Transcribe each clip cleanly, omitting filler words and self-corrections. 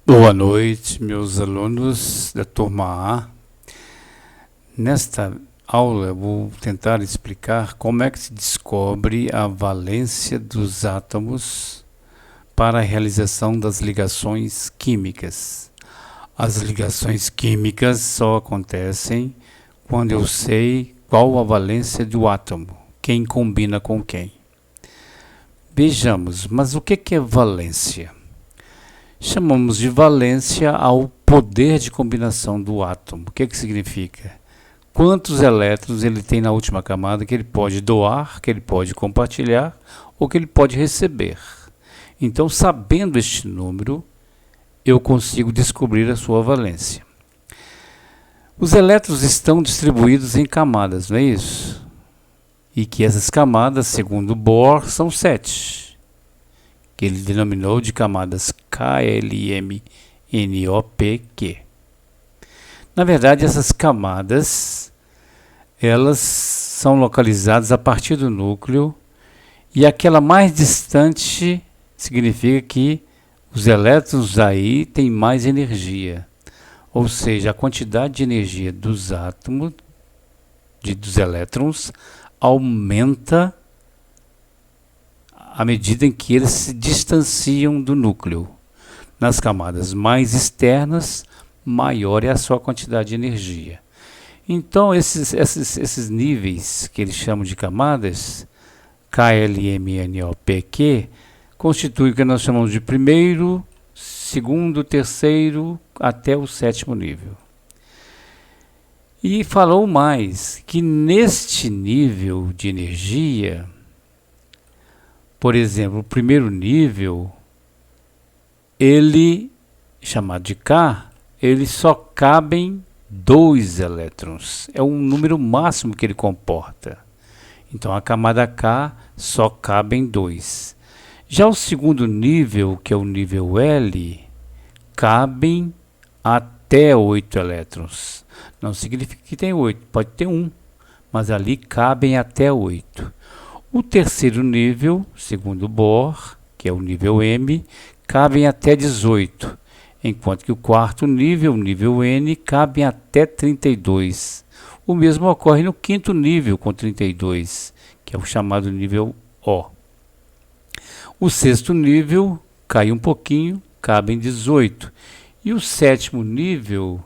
Boa noite, meus alunos da turma A. Nesta aula eu vou tentar explicar como é que se descobre a valência dos átomos para a realização das ligações químicas. As ligações químicas só acontecem quando eu sei qual a valência do átomo, quem combina com quem. Vejamos, mas o que é valência? Chamamos de valência ao poder de combinação do átomo. O que significa? Quantos elétrons ele tem na última camada que ele pode doar, que ele pode compartilhar ou que ele pode receber. Então, sabendo este número, eu consigo descobrir a sua valência. Os elétrons estão distribuídos em camadas, não é isso? E que essas camadas, segundo Bohr, são 7. Que ele denominou de camadas KLMNOPq. Na verdade, essas camadas, elas são localizadas a partir do núcleo, e aquela mais distante significa que os elétrons aí têm mais energia, ou seja, a quantidade de energia dos átomos, dos elétrons, aumenta à medida em que eles se distanciam do núcleo. Nas camadas mais externas, maior é a sua quantidade de energia. Então, esses níveis que eles chamam de camadas, KLMNOPq, constituem o que nós chamamos de primeiro, segundo, terceiro, até o 7º nível. E falou mais, que neste nível de energia, por exemplo, o primeiro nível, ele, chamado de K, ele só cabem 2 elétrons. É um número máximo que ele comporta. Então, a camada K só cabem 2. Já o segundo nível, que é o nível L, cabem até 8 elétrons. Não significa que tem 8, pode ter 1, mas ali cabem até 8. O terceiro nível, segundo Bohr, que é o nível M, cabem até 18, enquanto que o quarto nível, o nível N, cabem até 32. O mesmo ocorre no quinto nível, com 32, que é o chamado nível O. O sexto nível cai um pouquinho, cabem 18. E o 7º nível,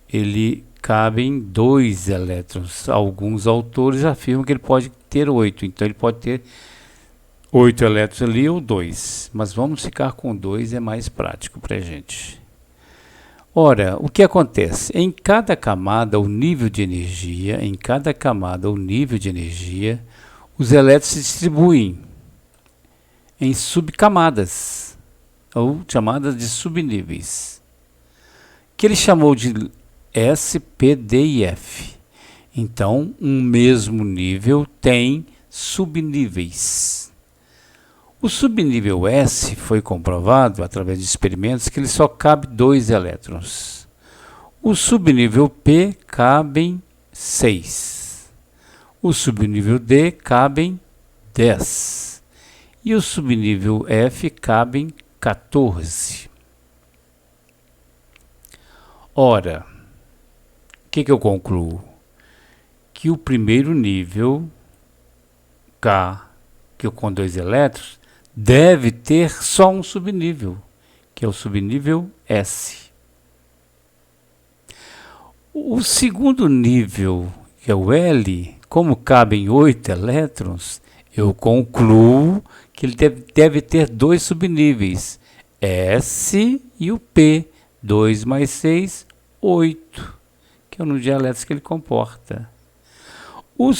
ele cabem 2 elétrons. Alguns autores afirmam que ele pode ter 8, então ele pode ter 8 elétrons ali ou 2, mas vamos ficar com 2, é mais prático para a gente. Ora, o que acontece? Em cada camada, o nível de energia, os elétrons se distribuem em subcamadas, ou chamadas de subníveis, que ele chamou de S, P, D e F. Então, um mesmo nível tem subníveis. O subnível S foi comprovado, através de experimentos, que ele só cabe 2 elétrons. O subnível P cabem 6. O subnível D cabem 10. E o subnível F cabem 14. Ora, o que eu concluo? Que o primeiro nível, K, que com 2 elétrons, deve ter só um subnível, que é o subnível S. O segundo nível, que é o L, como cabem 8 elétrons, eu concluo que ele deve ter 2 subníveis, S e o P, 2 mais 6, 8, que é o número de elétrons que ele comporta. O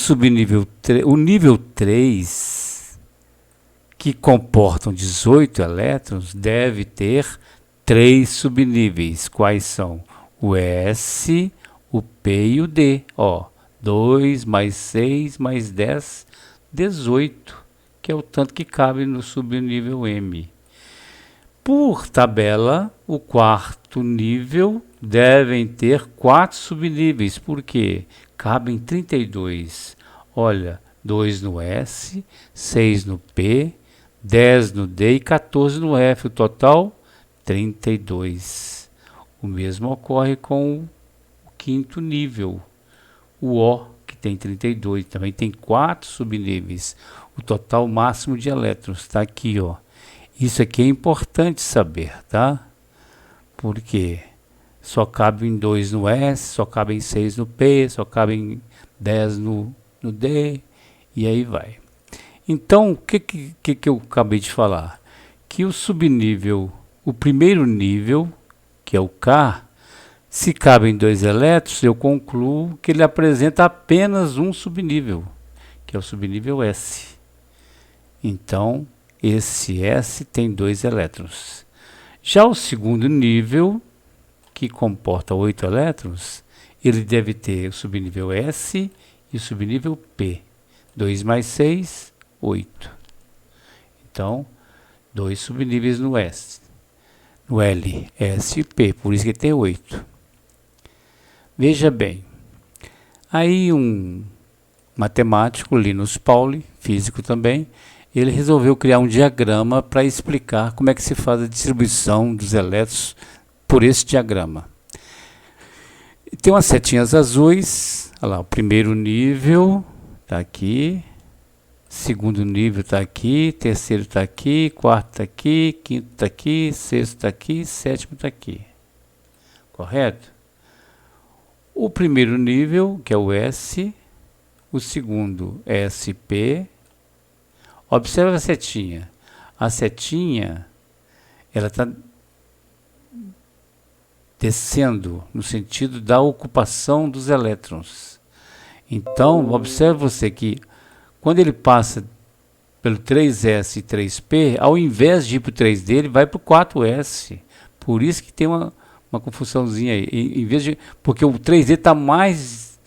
nível 3, que comportam 18 elétrons, deve ter 3 subníveis. Quais são? O S, o P e o D. 2 mais 6 mais 10, 18, que é o tanto que cabe no subnível M. Por tabela, o quarto nível devem ter 4 subníveis. Por quê? Cabem 32. Olha, 2 no S, 6 no P, 10 no D e 14 no F. O total, 32. O mesmo ocorre com o quinto nível, o O, que tem 32, também tem 4 subníveis. O total máximo de elétrons está aqui, ó. Isso aqui é importante saber, tá? Porque só cabe em 2 no S, só cabe em 6 no P, só cabe em 10 no D, e aí vai. Então, o que eu acabei de falar? Que o subnível, o primeiro nível, que é o K, se cabem 2 elétrons, eu concluo que ele apresenta apenas um subnível, que é o subnível S. Então, esse S tem 2 elétrons. Já o segundo nível, que comporta 8 elétrons, ele deve ter o subnível S e o subnível P. 2 mais 6, 8. Então, 2 subníveis no S. No L, S e P, por isso que tem 8. Veja bem, aí um matemático, Linus Pauling, físico também, ele resolveu criar um diagrama para explicar como é que se faz a distribuição dos elétrons por esse diagrama. Tem umas setinhas azuis, olha lá, o primeiro nível está aqui, segundo nível está aqui, terceiro está aqui, quarto está aqui, quinto está aqui, sexto está aqui, sétimo está aqui. Correto? O primeiro nível, que é o S, o segundo é SP. Observe a setinha. A setinha, ela está descendo no sentido da ocupação dos elétrons. Então, observe você que quando ele passa pelo 3S e 3P, ao invés de ir para o 3D, ele vai para o 4S. Por isso que tem uma confusãozinha aí. Em vez de, porque o 3D está mais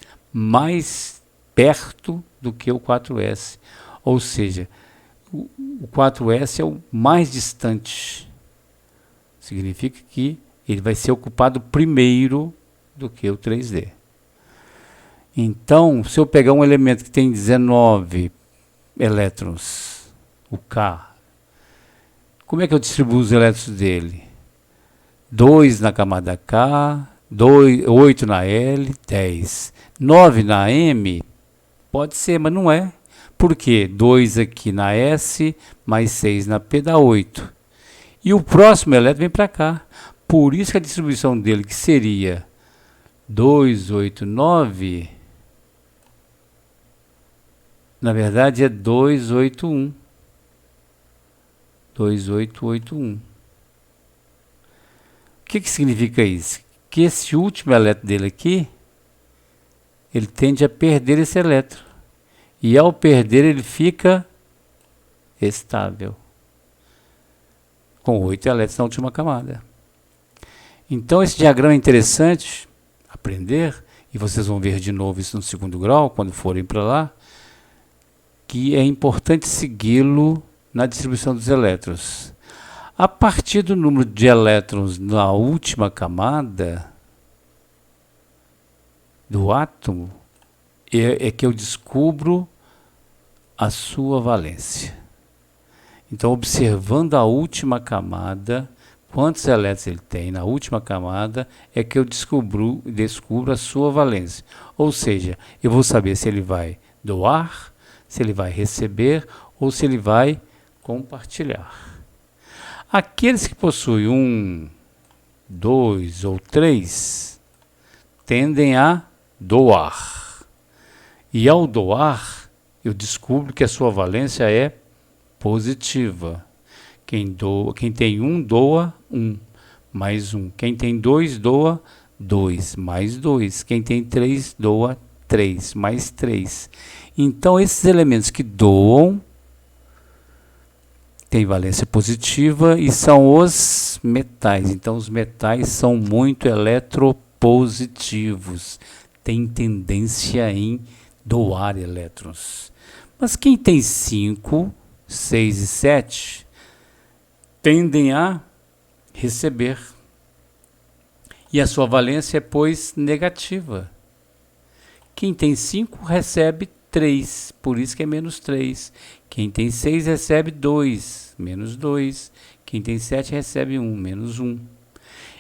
perto do que o 4S. Ou seja, o 4S é o mais distante. Significa que ele vai ser ocupado primeiro do que o 3D. Então, se eu pegar um elemento que tem 19 elétrons, o K, como é que eu distribuo os elétrons dele? 2 na camada K, 8 na L, 10. 9 na M, pode ser, mas não é. Por quê? 2 aqui na S, mais 6 na P, dá 8. E o próximo elétron vem para cá. Por isso que a distribuição dele, que seria 2, 8, 9, na verdade é 2, 8, 1. 2, 8, 8, 1. O que significa isso? Que esse último elétron dele aqui, ele tende a perder esse elétron. E ao perder, ele fica estável. Com 8 elétrons na última camada. Então, esse diagrama é interessante aprender, e vocês vão ver de novo isso no segundo grau, quando forem para lá, que é importante segui-lo na distribuição dos elétrons. A partir do número de elétrons na última camada do átomo, é que eu descubro a sua valência. Então, observando a última camada, quantos elétrons ele tem na última camada, é que eu descubro a sua valência. Ou seja, eu vou saber se ele vai doar, se ele vai receber ou se ele vai compartilhar. Aqueles que possuem 1, 2 ou 3 tendem a doar. E ao doar, eu descubro que a sua valência é positiva. Quem tem 1, doa 1, mais 1. Quem tem 2, doa 2, mais 2. Quem tem 3, doa 3, mais 3. Então, esses elementos que doam têm valência positiva e são os metais. Então, os metais são muito eletropositivos. Tem tendência em doar elétrons. Mas quem tem 5, 6 e 7 tendem a receber. E a sua valência é, pois, negativa. Quem tem 5 recebe 3, por isso que é menos 3. Quem tem 6 recebe 2, menos 2. Quem tem 7 recebe 1, menos 1.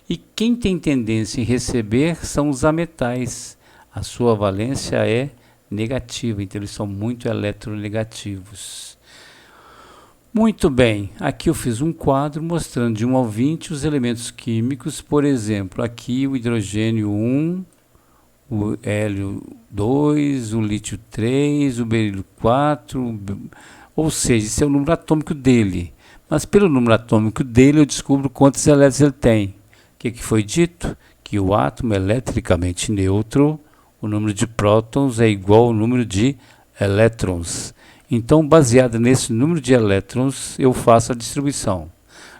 E quem tem tendência em receber são os ametais. A sua valência é negativa, então eles são muito eletronegativos. Muito bem, aqui eu fiz um quadro mostrando de 1 ao 20 os elementos químicos. Por exemplo, aqui o hidrogênio 1, o hélio 2, o lítio 3, o berílio 4, ou seja, esse é o número atômico dele. Mas pelo número atômico dele eu descubro quantos elétrons ele tem. O que foi dito? Que o átomo é eletricamente neutro, o número de prótons é igual ao número de elétrons. Então, baseado nesse número de elétrons, eu faço a distribuição.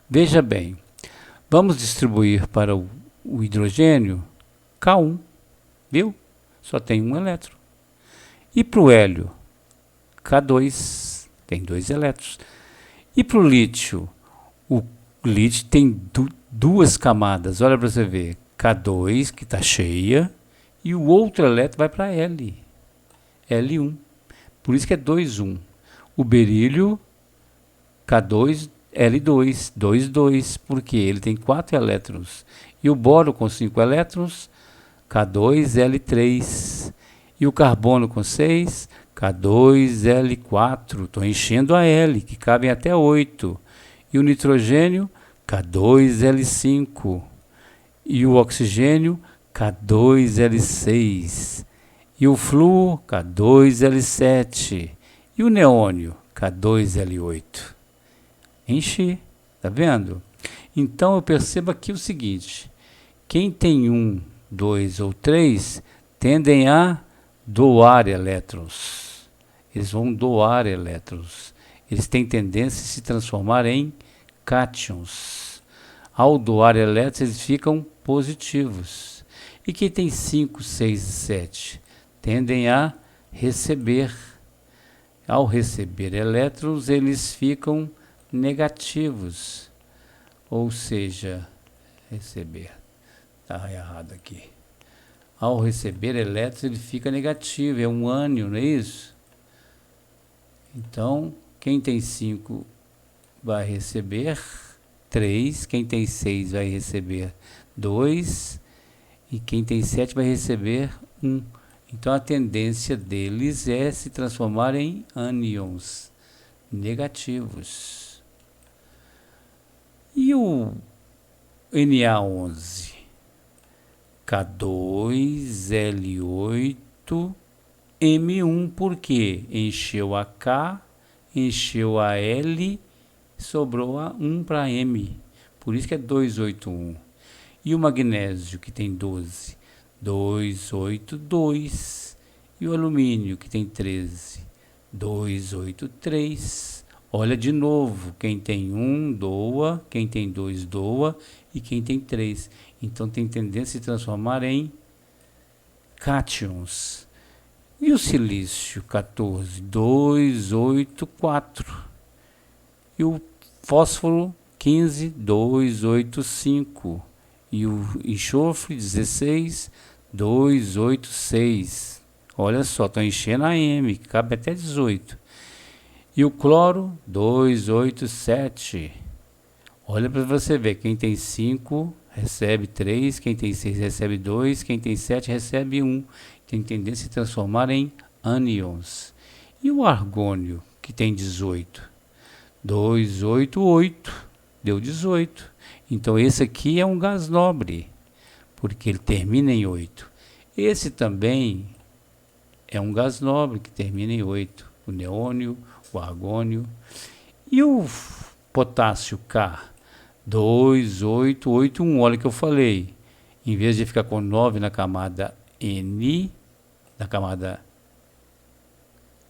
Veja bem, vamos distribuir para o hidrogênio K1, viu? Só tem um elétron. E para o hélio, K2, tem 2 elétrons. E para o lítio tem duas camadas, olha para você ver, K2, que está cheia, e o outro elétron vai para L1. Por isso que é 2, 1. O berílio, K2, L2, 2, 2, porque ele tem 4 elétrons. E o boro com 5 elétrons, K2, L3. E o carbono com 6, K2, L4. Estou enchendo a L, que cabem até 8. E o nitrogênio, K2, L5. E o oxigênio, K2, L6. E o flúor, K2L7. E o neônio, K2L8. Enchi, tá vendo? Então eu percebo aqui o seguinte: quem tem 1, 2 ou 3 tendem a doar elétrons. Eles vão doar elétrons. Eles têm tendência a se transformar em cátions. Ao doar elétrons, eles ficam positivos. E quem tem 5, 6 e 7? Tendem a receber. Ao receber elétrons, eles ficam negativos. Ou seja, receber. Está errado aqui. Ao receber elétrons, ele fica negativo. É um ânion, não é isso? Então, quem tem 5 vai receber 3. Quem tem 6 vai receber 2. E quem tem 7 vai receber 1. Então a tendência deles é se transformar em ânions negativos. E o Na11? K2L8 M1, porque encheu a K, encheu a L, sobrou a 1 para M. Por isso que é 281. E o magnésio, que tem 12? 282. E o alumínio, que tem 13? 283. Olha de novo, quem tem 1 doa, quem tem 2 doa e quem tem 3. Então tem tendência a se transformar em cátions. E o silício, 14? 284. E o fósforo, 15? 285. E o enxofre, 16, 286. Olha só, estou enchendo a M, que cabe até 18. E o cloro, 287. Olha para você ver, quem tem 5 recebe 3, quem tem 6 recebe 2, quem tem 7 recebe 1. Tem tendência a se transformar em ânions. E o argônio, que tem 18? 288, deu 18. Então esse aqui é um gás nobre, porque ele termina em 8. Esse também é um gás nobre que termina em 8. O neônio, o argônio. E o potássio K? 2881. Olha o que eu falei. Em vez de ficar com 9 na camada N, na camada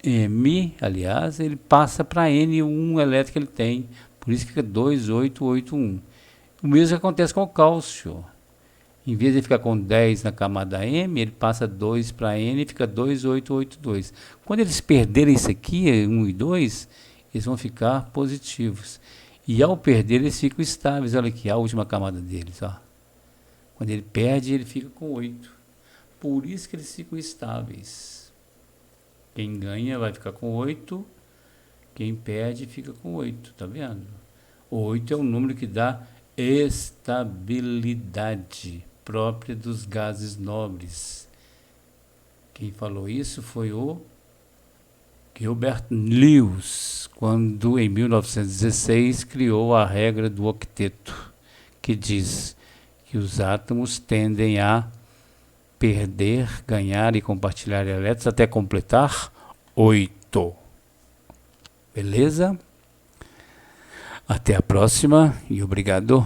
M, aliás, ele passa para N, um elétron que ele tem. Por isso que fica 2881. O mesmo acontece com o cálcio. Em vez de ficar com 10 na camada M, ele passa 2 para N e fica 2882. Quando eles perderem isso aqui, 1 e 2, eles vão ficar positivos. E ao perder, eles ficam estáveis. Olha aqui, a última camada deles. Ó. Quando ele perde, ele fica com 8. Por isso que eles ficam estáveis. Quem ganha vai ficar com 8. Quem perde fica com 8. Tá vendo? O 8 é um número que dá estabilidade própria dos gases nobres. Quem falou isso foi o Gilbert Lewis, quando em 1916 criou a regra do octeto, que diz que os átomos tendem a perder, ganhar e compartilhar elétrons até completar 8. Beleza? Até a próxima e obrigado.